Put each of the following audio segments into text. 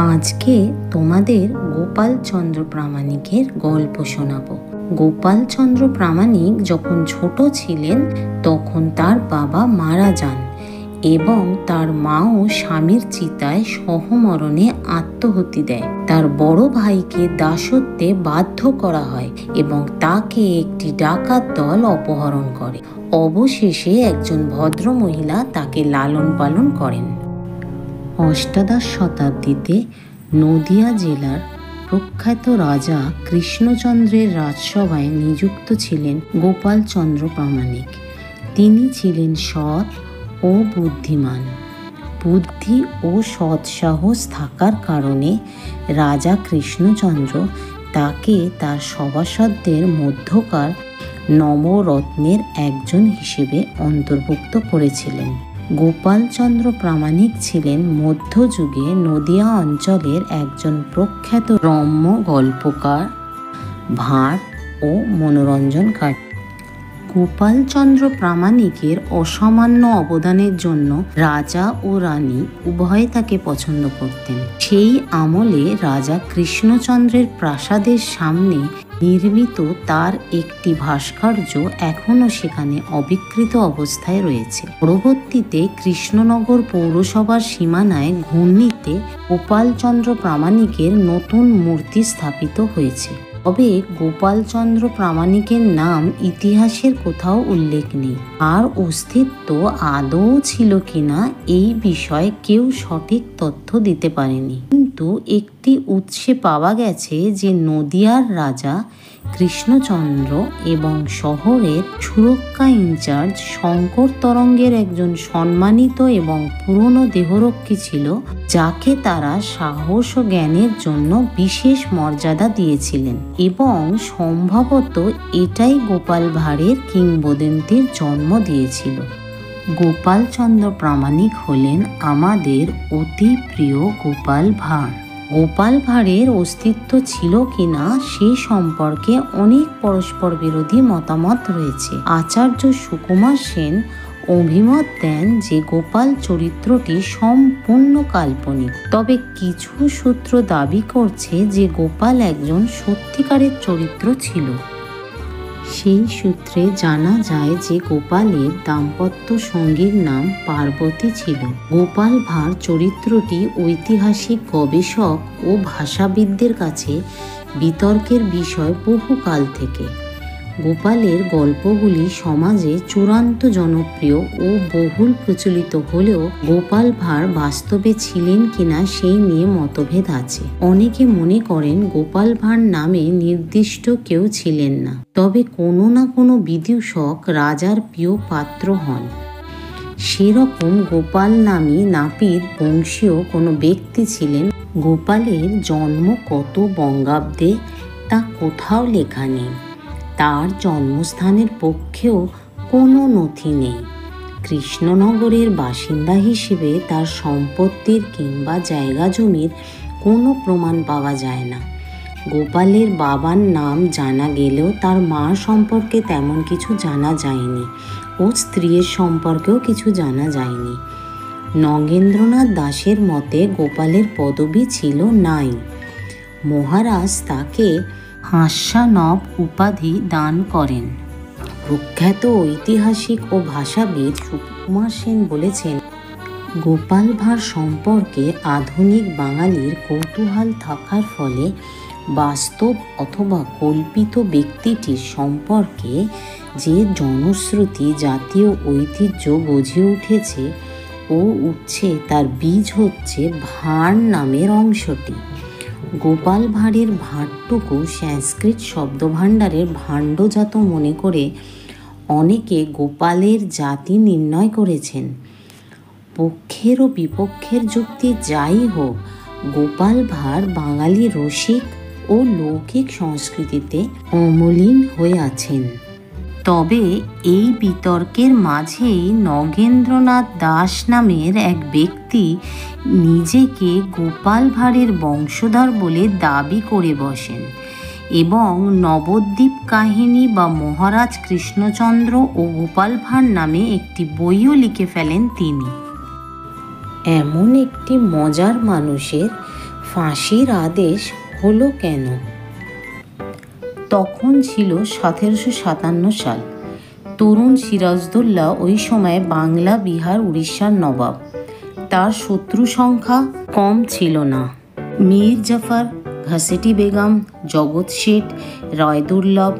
আজকে তোমাদের গোপালচন্দ্র প্রামাণিকের গল্প শোনাবো। গোপালচন্দ্র প্রামাণিক যখন ছোট ছিলেন তখন তার বাবা মারা যান এবং তার মাও স্বামীর চিতায় সহমরণে আত্মহুতি দেয়। তার বড় ভাইকে দাসত্বে বাধ্য করা হয় এবং তাকে একটি ডাকাত দল অপহরণ করে। অবশেষে একজন ভদ্র মহিলা তাকে লালন পালন করেন। অষ্টাদশ শতাব্দীতে নদিয়া জেলার প্রখ্যাত রাজা কৃষ্ণচন্দ্রের রাজসভায় নিযুক্ত ছিলেন গোপালচন্দ্র প্রামাণিক। তিনি ছিলেন সৎ ও বুদ্ধিমান। বুদ্ধি ও সৎসাহস থাকার কারণে রাজা কৃষ্ণচন্দ্র তাকে তার সভাসদদের মধ্যকার নবরত্নের একজন হিসেবে অন্তর্ভুক্ত করেছিলেন। গোপালচন্দ্র প্রামাণিক ছিলেন মধ্যযুগে নদিয়া অঞ্চলের একজন প্রখ্যাত রম্য গল্পকার, ভাঁড় ও মনোরঞ্জনকারী। গোপালচন্দ্র প্রামাণিকের অসামান্য অবদানের জন্য রাজা ও রানী উভয়ে তাকে পছন্দ করতেন। সেই আমলে রাজা কৃষ্ণচন্দ্রের প্রাসাদের সামনে নির্মিত তার একটি ভাস্কর্য এখনও সেখানে অবিকৃত অবস্থায় রয়েছে। পরবর্তীতে কৃষ্ণনগর পৌরসভার সীমানায় ঘূর্ণিতে গোপালচন্দ্র প্রামাণিকের নতুন মূর্তি স্থাপিত হয়েছে। তবে গোপালচন্দ্র প্রামাণিকের নাম ইতিহাসের কোথাও উল্লেখ নেই। আর অস্তিত্ব আদৌ ছিল কিনা এই বিষয়ে কেউ সঠিক তথ্য দিতে পারেনি। কিন্তু একটি উৎসে পাওয়া গেছে যে নদিয়ার রাজা কৃষ্ণচন্দ্র এবং শহরের সুরক্ষা ইনচার্জ শঙ্কর তরঙ্গের একজন সম্মানিত এবং পুরনো দেহরক্ষী ছিল, যাকে তারা সাহস ও জ্ঞানের জন্য বিশেষ মর্যাদা দিয়েছিলেন। এবং সম্ভবত এটাই গোপাল ভাঁড়ের কিংবদন্তির জন্ম দিয়েছিল। গোপালচন্দ্র প্রামাণিক হলেন আমাদের অতি প্রিয় গোপাল ভাঁড়। গোপাল ভাঁড়ের অস্তিত্ব ছিল কিনা সে সম্পর্কে অনেক পরস্পর বিরোধী মতামত রয়েছে। আচার্য সুকুমার সেন অভিমত দেন যে গোপাল চরিত্রটি সম্পূর্ণ কাল্পনিক। তবে কিছু সূত্র দাবি করছে যে গোপাল একজন সত্যিকারের চরিত্র ছিল। সেই সূত্রে জানা যায় যে গোপালের দাম্পত্য সঙ্গীর নাম পার্বতী ছিল। গোপাল ভাঁড় চরিত্রটি ঐতিহাসিক গবেষক ও ভাষাবিদদের কাছে বিতর্কের বিষয় বহুকাল থেকে। গোপালের গল্পগুলি সমাজে চূড়ান্ত জনপ্রিয় ও বহুল প্রচলিত হলেও গোপাল ভাঁড় বাস্তবে ছিলেন কিনা সেই নিয়ে মতভেদ আছে। অনেকে মনে করেন গোপাল ভাঁড় নামে নির্দিষ্ট কেউ ছিলেন না, তবে কোনো না কোনো বিদূষক রাজার প্রিয় পাত্র হন। সেরকম গোপাল নামী নাপিত বংশীয় কোনো ব্যক্তি ছিলেন। গোপালের জন্ম কত বঙ্গাব্দে তা কোথাও লেখা নেই। তার জন্মস্থানের পক্ষেও কোনো নথি নেই। কৃষ্ণনগরের বাসিন্দা হিসেবে তার সম্পত্তির কিংবা জায়গা জমির কোনো প্রমাণ পাওয়া যায় না। গোপালের বাবার নাম জানা গেলেও তার মা সম্পর্কে তেমন কিছু জানা যায়নি ও স্ত্রীর সম্পর্কেও কিছু জানা যায়নি। নগেন্দ্রনাথ দাসের মতে গোপালের পদবি ছিল নাই। মহারাজ তাকে হাস্যানব উপাধি দান করেন। প্রখ্যাত ঐতিহাসিক ও ভাষাবিদ সুকুমার সেন বলেছেন, গোপাল ভাঁড় সম্পর্কে আধুনিক বাঙালির কৌতূহল থাকার ফলে বাস্তব অথবা কল্পিত ব্যক্তিটির সম্পর্কে যে জনশ্রুতি জাতীয় ঐতিহ্য গজিয়ে উঠেছে ও উঠছে তার বীজ হচ্ছে ভাঁড় নামের অংশটি। গোপাল ভাঁড়ের ভাঁড়টুকু সংস্কৃত শব্দভাণ্ডারের ভাণ্ডজাত মনে করে অনেকে গোপালের জাতি নির্ণয় করেছেন। পক্ষের ও বিপক্ষের যুক্তি যাই হোক, গোপাল ভাঁড় বাঙালি রসিক ও লৌকিক সংস্কৃতিতে অমলিন হয়ে আছেন। তবে এই বিতর্কের মাঝেই নগেন্দ্রনাথ দাস নামের এক ব্যক্তি নিজেকে গোপাল ভাঁড়ের বংশধর বলে দাবি করে বসেন এবং নবদ্বীপ কাহিনী বা মহারাজ কৃষ্ণচন্দ্র ও গোপাল ভাঁড় নামে একটি বইও লিখে ফেলেন তিনি। এমন একটি মজার মানুষের ফাঁসির আদেশ হলো কেন? তখন ছিল 1757 সাল। তরুণ সিরাজদৌল্লা ওই সময় বাংলা, বিহার, উড়িষ্যার নবাব। তার শত্রু সংখ্যা কম ছিল না। মীর জাফর, ঘাসেটি বেগম, জগৎ শেঠ, রায়দুর্লভ,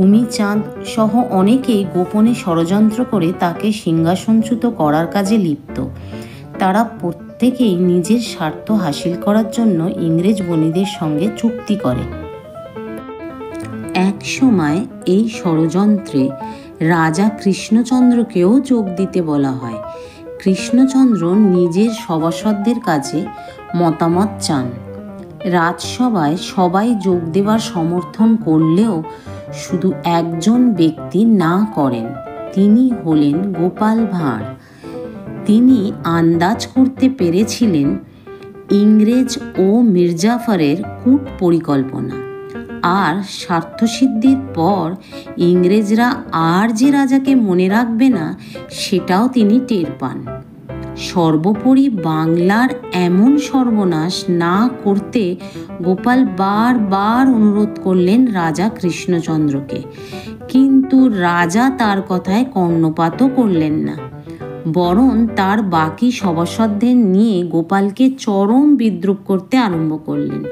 উমিচাঁদ সহ অনেকেই গোপনে ষড়যন্ত্র করে তাকে সিংহাসনচ্যুত করার কাজে লিপ্ত। তারা প্রত্যেকেই নিজের স্বার্থ হাসিল করার জন্য ইংরেজ বণিকদের সঙ্গে চুক্তি করে। এক সময় এই ষড়যন্ত্রে রাজা কৃষ্ণচন্দ্রকেও যোগ দিতে বলা হয়। কৃষ্ণচন্দ্র নিজের সভাসদদের কাছে মতামত চান। রাজসভায় সবাই যোগ দেওয়ার সমর্থন করলেও শুধু একজন ব্যক্তি না করেন। তিনি হলেন গোপাল ভাঁড়। তিনি আন্দাজ করতে পেরেছিলেন ইংরেজ ও মির্জাফরের কূট পরিকল্পনা, আর স্বার্থসিদ্ধির পর ইংরেজরা আর যে রাজাকে মনে রাখবে না সেটাও তিনি টের পান। সর্বোপরি বাংলার এমন সর্বনাশ না করতে গোপাল বারবার অনুরোধ করলেন রাজা কৃষ্ণচন্দ্রকে, কিন্তু রাজা তার কথায় কর্ণপাতও করলেন না, বরং তার বাকি সভাসদদের নিয়ে গোপালকে চরম বিদ্রূপ করতে আরম্ভ করলেন।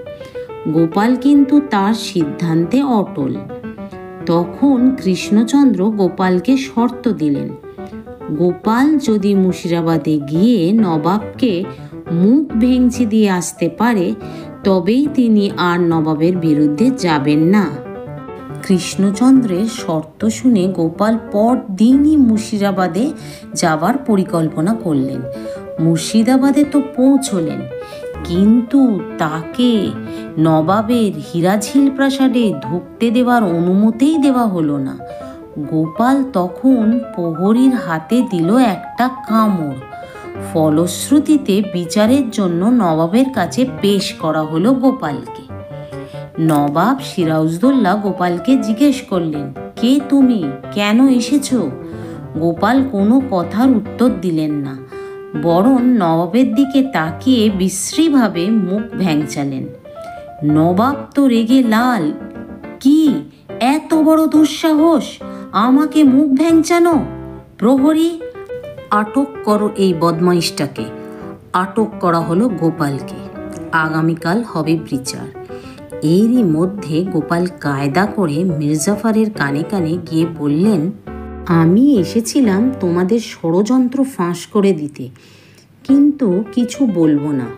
গোপাল কিন্তু তার সিদ্ধান্তে অটল। তখন কৃষ্ণচন্দ্র গোপালকে শর্ত দিলেন, গোপাল যদি মুর্শিদাবাদে গিয়ে নবাবকে মুখ ভেঙচি দিয়ে আসতে পারে তবেই তিনি আর নবাবের বিরুদ্ধে যাবেন না। কৃষ্ণচন্দ্রের শর্ত শুনে গোপাল পরদিনই মুর্শিদাবাদে যাবার পরিকল্পনা করলেন। মুর্শিদাবাদে তো পৌঁছলেন, কিন্তু তাকে নবাবের হীরাঝিল প্রাসাদে ঢুকতে দেওয়ার অনুমতিই দেওয়া হলো না। গোপাল তখন প্রহরীর হাতে দিল একটা কামড়। ফলশ্রুতিতে বিচারের জন্য নবাবের কাছে পেশ করা হলো গোপালকে। নবাব সিরাজদৌল্লা গোপালকে জিজ্ঞেস করলেন, কে তুমি, কেন এসেছো? গোপাল কোনো কথার উত্তর দিলেন না, বরং নবাবের দিকে তাকিয়ে বিশ্রীভাবে মুখ ভ্যাংচালেন। নবাব তো রেগে লাল। কি এত বড় দুঃসাহস, আমাকে মুখ ভ্যাংচানো? প্রহরী, আটক করো এই বদমাইশটাকে। আটক করা হলো গোপালকে। আগামীকাল হবে বিচার। এরই মধ্যে গোপাল কায়দা করে মির্জাফরের কানে কানে গিয়ে বললেন, আমি এসেছিলাম তোমাদের ষড়যন্ত্র ফাঁস করে দিতে, কিন্তু কিছু বলবো না,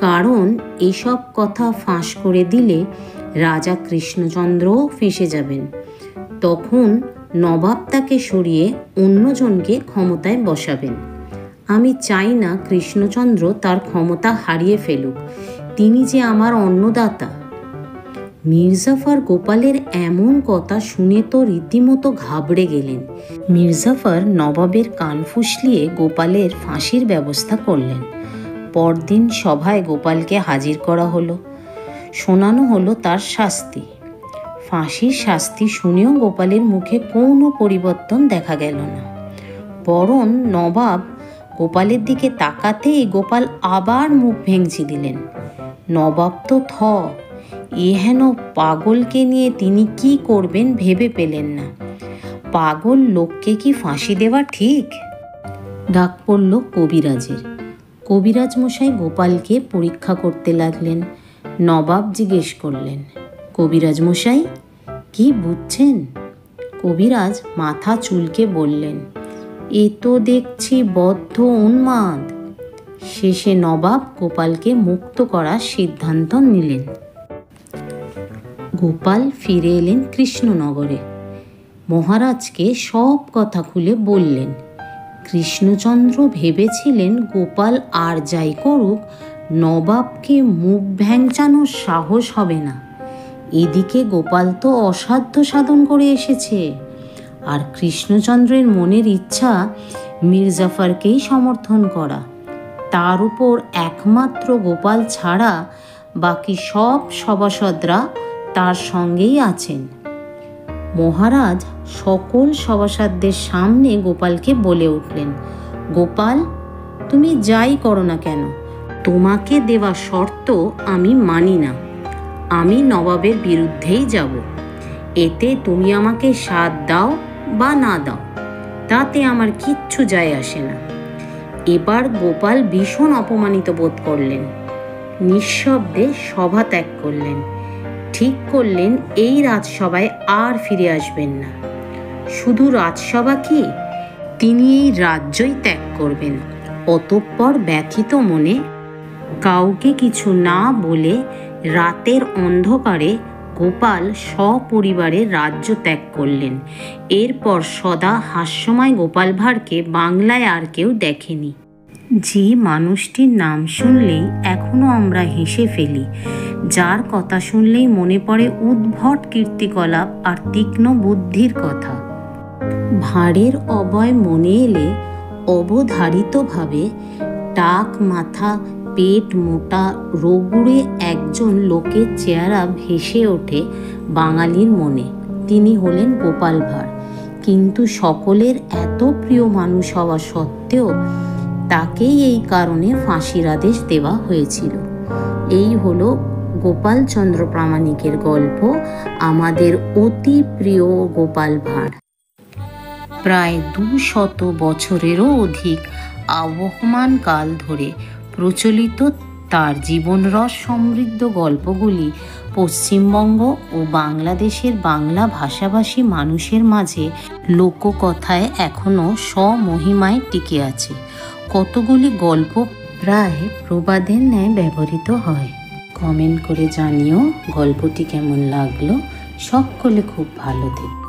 কারণ এসব কথা ফাঁস করে দিলে রাজা কৃষ্ণচন্দ্রও ফেঁসে যাবেন। তখন নবাব তাকে সরিয়ে অন্যজনকে ক্ষমতায় বসাবেন। আমি চাই না কৃষ্ণচন্দ্র তার ক্ষমতা হারিয়ে ফেলুক, তিনি যে আমার অন্নদাতা। মির্জাফর গোপালের এমন কথা শুনে তো রীতিমতো ঘাবড়ে গেলেন। মির্জাফর নবাবের কান ফুসলিয়ে গোপালের ফাঁসির ব্যবস্থা করলেন। পরদিন সভায় গোপালকে হাজির করা হলো। শোনানো হলো তার শাস্তি। ফাঁসির শাস্তি শুনেও গোপালের মুখে কোনো পরিবর্তন দেখা গেল না, বরং নবাব গোপালের দিকে তাকাতেই গোপাল আবার মুখ ভেঙচি দিলেন। নবাব তো থ। এহেন পাগলকে নিয়ে তিনি কি করবেন ভেবে পেলেন না। পাগল লোককে কি ফাঁসি দেওয়া ঠিক? ডাক পড়ল কবিরাজের। কবিরাজ মশাই গোপালকে পরীক্ষা করতে লাগলেন। নবাব জিজ্ঞেস করলেন, কবিরাজ মশাই কি বুঝছেন? কবিরাজ মাথা চুলকে বললেন, এ তো দেখছি বদ্ধ উন্মাদ। শেষে নবাব গোপালকে মুক্ত করার সিদ্ধান্ত নিলেন। গোপাল ফিরে এলেন কৃষ্ণনগরে। মহারাজকে সব কথা খুলে বললেন। কৃষ্ণচন্দ্র ভেবেছিলেন গোপাল আর যাই করুক নবাবকে মুখ ভ্যাংচানোর সাহস হবে না। এদিকে গোপাল তো অসাধ্য সাধন করে এসেছে, আর কৃষ্ণচন্দ্রের মনের ইচ্ছা মির্জাফরকেই সমর্থন করা। তার উপর একমাত্র গোপাল ছাড়া বাকি সব সভাসদরা তার সঙ্গেই আছেন। মহারাজ সকল সভাসদদের সামনে গোপালকে বলে উঠলেন, গোপাল, তুমি যাই করো না কেন, তোমাকে দেওয়া শর্ত আমি মানি না। আমি নবাবের বিরুদ্ধেই যাব। এতে তুমি আমাকে সাথ দাও বা না দাও, তাতে আমার কিচ্ছু যায় আসে না। এবার গোপাল ভীষণ অপমানিত বোধ করলেন। নিঃশব্দে সভা ত্যাগ করলেন। ঠিক করলেন এই রাজসভায় আর ফিরে আসবেন না। শুধু রাজসভা কি, তিনি এই রাজ্যই ত্যাগ করবেন। অতঃপর ব্যথিত মনে কাউকে কিছু না বলে রাতের অন্ধকারে গোপাল সপরিবারে রাজ্য ত্যাগ করলেন। এরপর সদা হাস্যময় গোপাল ভাঁড়কে বাংলায় আর কেউ দেখেনি। যে মানুষটির নাম শুনলেই এখনো আমরা হেসে ফেলি, যার কথা শুনলেই মনে পড়ে উদ্ভট কীর্তিকলাপ আর তীক্ষ্ণ বুদ্ধির কথা। ভাঁড়ের অভয় মনে এলে অবধারিতভাবে টাক মাথা, পেট মোটা, রোগুড়ে একজন লোকের চেহারা ভেসে ওঠে বাঙালির মনে। তিনি হলেন গোপাল ভাঁড়। কিন্তু সকলের এত প্রিয় মানুষ হওয়া সত্ত্বেও তাকেই এই কারণে ফাঁসির আদেশ দেওয়া হয়েছিল। এই হলো গোপালচন্দ্র প্রামাণিকের গল্প, আমাদের অতি প্রিয় গোপাল ভাঁড়। প্রায় 200 বছরেরও অধিক আবহমান কাল ধরে প্রচলিত তার জীবনরস সমৃদ্ধ গল্পগুলি পশ্চিমবঙ্গ ও বাংলাদেশের বাংলা ভাষাভাষী মানুষের মাঝে লোককথায় এখনও স্বমহিমায় টিকে আছে। কতগুলি গল্প প্রায় প্রবাদের ন্যায় ব্যবহৃত হয়। কমেন্ট করে জানিও গল্পটি কেমন লাগলো। সকলে খুব ভালো থেকো।